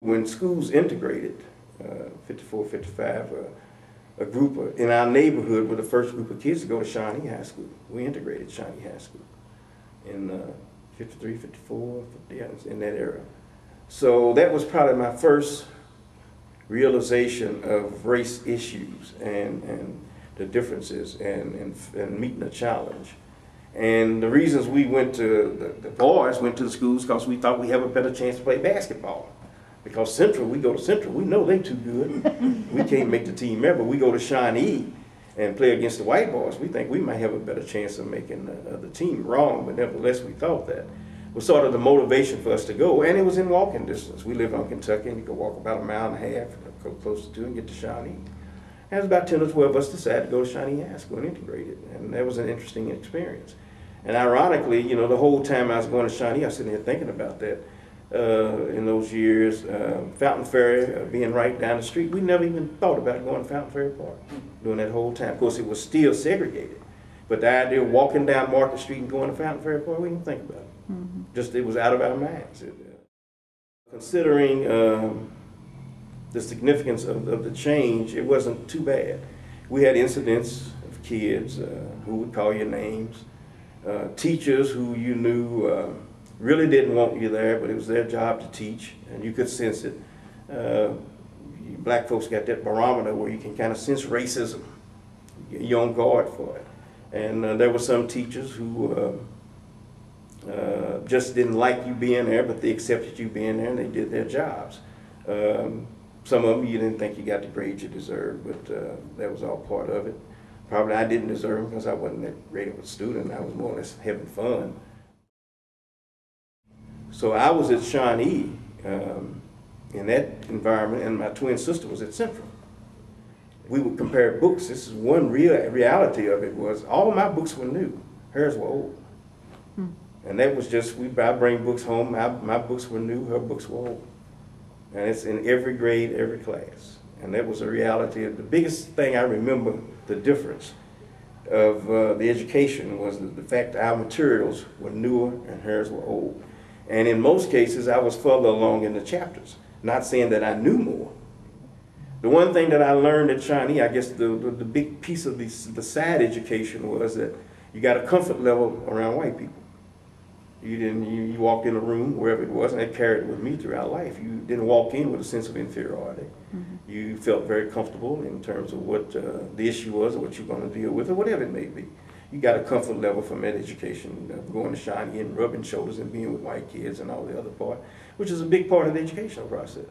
When schools integrated, 54, 55, a group in our neighborhood were the first group of kids to go to Shawnee High School. We integrated Shawnee High School in 53, 54, yeah, in that era. So that was probably my first realization of race issues and the differences and meeting a challenge. And the reasons we went to, the boys went to the schools because we thought we have a better chance to play basketball. Because Central, we go to Central, we know they too good. We can't make the team ever. We go to Shawnee and play against the white boys. We think we might have a better chance of making the team. Wrong, but nevertheless we thought that. It was sort of the motivation for us to go, and it was in walking distance. We live on Kentucky, and you could walk about a mile and a half, go close to 2 and get to Shawnee. And there was about 10 or 12 of us decided to go to Shawnee High School and integrate it, and that was an interesting experience. And ironically, you know, the whole time I was going to Shawnee, I was sitting here thinking about that. In those years, Fontaine Ferry being right down the street, we never even thought about going to Fontaine Ferry Park during that whole time. Of course, it was still segregated, but the idea of walking down Market Street and going to Fontaine Ferry Park, we didn't think about it. Mm-hmm. Just it was out of our minds. Considering the significance of the change, it wasn't too bad. We had incidents of kids who would call your names, teachers who you knew really didn't want you there, but it was their job to teach, and you could sense it. Black folks got that barometer where you can kind of sense racism. You're on guard for it. And there were some teachers who just didn't like you being there, but they accepted you being there and they did their jobs. Some of them you didn't think you got the grades you deserved, but that was all part of it. Probably I didn't deserve them because I wasn't that great of a student. I was more or less having fun. So I was at Shawnee in that environment, and my twin sister was at Central. We would compare books. This is one reality of it was all my books were new. Hers were old. And that was just, I bring books home, my books were new, her books were old. And it's in every grade, every class. And that was a reality. The biggest thing I remember, the difference of the education was the fact that our materials were newer and hers were old. And in most cases, I was further along in the chapters, not saying that I knew more. The one thing that I learned at Shawnee, I guess the big piece of the side education was that you got a comfort level around white people. You walked in a room, wherever it was, and that carried with me throughout life. You didn't walk in with a sense of inferiority. Mm-hmm. You felt very comfortable in terms of what the issue was or what you're going to deal with or whatever it may be. You got a comfort level from that education, going to Shawnee and rubbing shoulders and being with white kids and all the other part, which is a big part of the educational process.